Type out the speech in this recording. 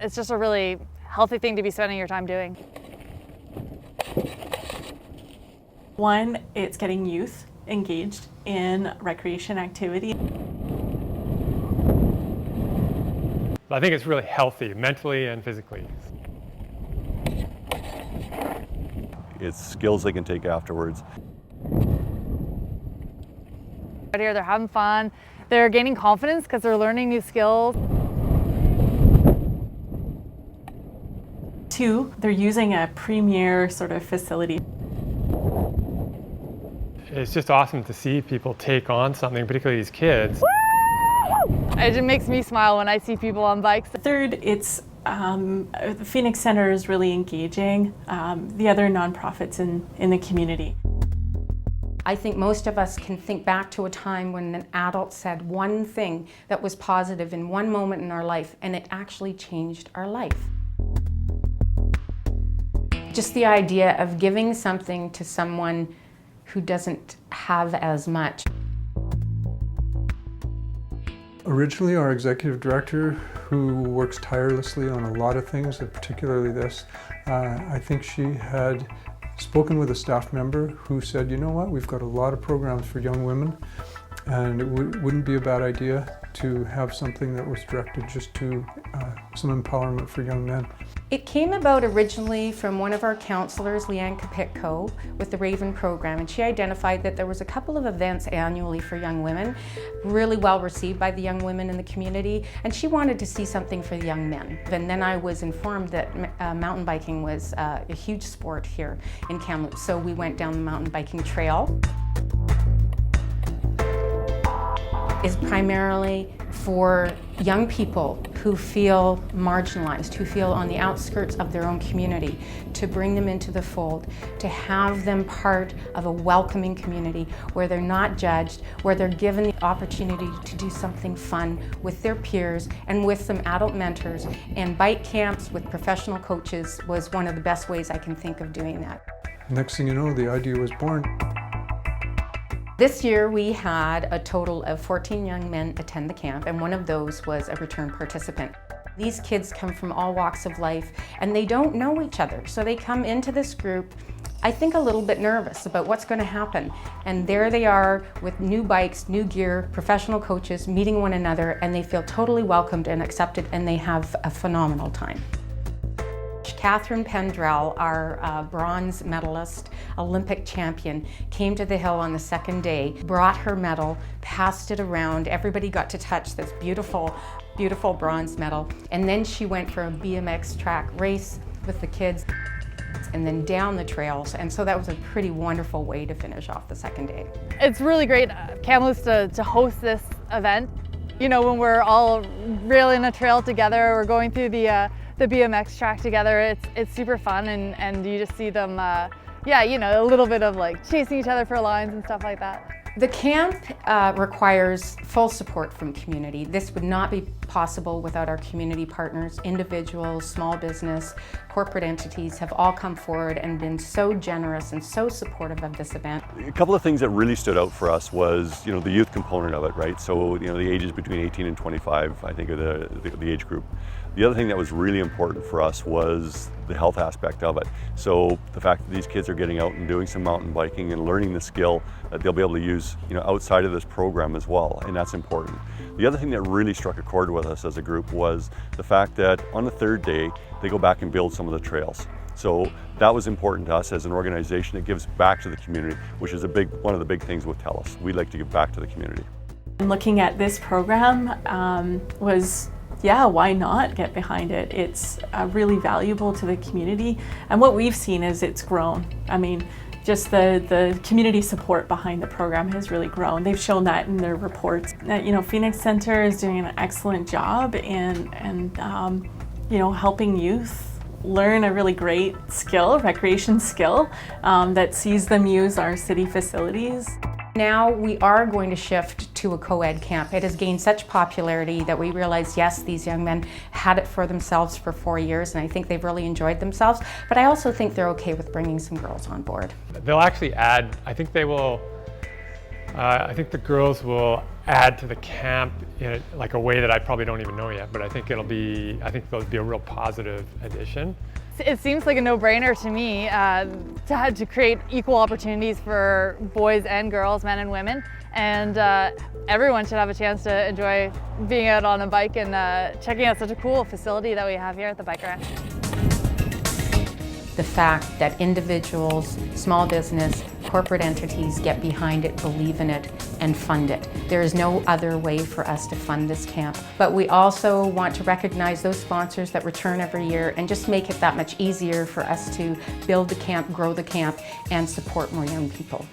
it's just a really healthy thing to be spending your time doing. One, it's getting youth engaged in recreation activity. I think it's really healthy, mentally and physically. It's skills they can take afterwards. Out here, they're having fun, they're gaining confidence because they're learning new skills. Two, they're using a premier sort of facility. It's just awesome to see people take on something, particularly these kids. It just makes me smile when I see people on bikes. Third, it's the Phoenix Center is really engaging the other nonprofits in the community. I think most of us can think back to a time when an adult said one thing that was positive in one moment in our life, and it actually changed our life. Just the idea of giving something to someone who doesn't have as much. Originally, our executive director, who works tirelessly on a lot of things, and particularly this, I think she had spoken with a staff member who said, you know what, we've got a lot of programs for young women, and it wouldn't be a bad idea to have something that was directed just to some empowerment for young men. It came about originally from one of our counselors, Leanne Kapitko, with the Raven program, and she identified that there was a couple of events annually for young women, really well received by the young women in the community, and she wanted to see something for the young men. And then I was informed that mountain biking was a huge sport here in Kamloops, so we went down the mountain biking trail. Is primarily for young people who feel marginalized, who feel on the outskirts of their own community, to bring them into the fold, to have them part of a welcoming community where they're not judged, where they're given the opportunity to do something fun with their peers and with some adult mentors. And bike camps with professional coaches was one of the best ways I can think of doing that. Next thing you know, the idea was born. This year we had a total of 14 young men attend the camp, and one of those was a return participant. These kids come from all walks of life and they don't know each other, so they come into this group, I think, a little bit nervous about what's going to happen. And there they are with new bikes, new gear, professional coaches, meeting one another, and they feel totally welcomed and accepted, and they have a phenomenal time. Catherine Pendrell, our bronze medalist, Olympic champion, came to the hill on the second day, brought her medal, passed it around. Everybody got to touch this beautiful, beautiful bronze medal. And then she went for a BMX track race with the kids and then down the trails. And so that was a pretty wonderful way to finish off the second day. It's really great, Kamloops, to host this event. You know, when we're all railing a trail together, we're going through the BMX track together, it's super fun, and you just see them, yeah, you know, a little bit of like chasing each other for lines and stuff like that. The camp requires full support from community. This would not be possible without our community partners. Individuals, small business, corporate entities have all come forward and been so generous and so supportive of this event. A couple of things that really stood out for us was, you know, the youth component of it, right? So, you know, the ages between 18 and 25, I think, are the age group. The other thing that was really important for us was the health aspect of it. So the fact that these kids are getting out and doing some mountain biking and learning the skill that they'll be able to use, you know, outside of this program as well, and that's important. The other thing that really struck a chord with us as a group was the fact that on the third day, they go back and build some of the trails. So that was important to us as an organization. It gives back to the community, which is one of the big things with TELUS. We like to give back to the community. Looking at this program was, yeah, why not get behind it? It's really valuable to the community, and what we've seen is it's grown. I mean, just the community support behind the program has really grown. They've shown that in their reports. You know, Phoenix Center is doing an excellent job in you know, helping youth learn a really great skill, recreation skill, that sees them use our city facilities. Now we are going to shift to a co-ed camp. It has gained such popularity that we realized, yes, these young men had it for themselves for 4 years, and I think they've really enjoyed themselves, but I also think they're okay with bringing some girls on board. They'll actually add, I think they will I think the girls will add to the camp in like a way that I probably don't even know yet, but I think they'll be a real positive addition. It seems like a no-brainer to me to create equal opportunities for boys and girls, men and women, and everyone should have a chance to enjoy being out on a bike and checking out such a cool facility that we have here at the Bike Ranch. The fact that individuals, small business, corporate entities get behind it, believe in it, and fund it. There is no other way for us to fund this camp. But we also want to recognize those sponsors that return every year and just make it that much easier for us to build the camp, grow the camp, and support more young people.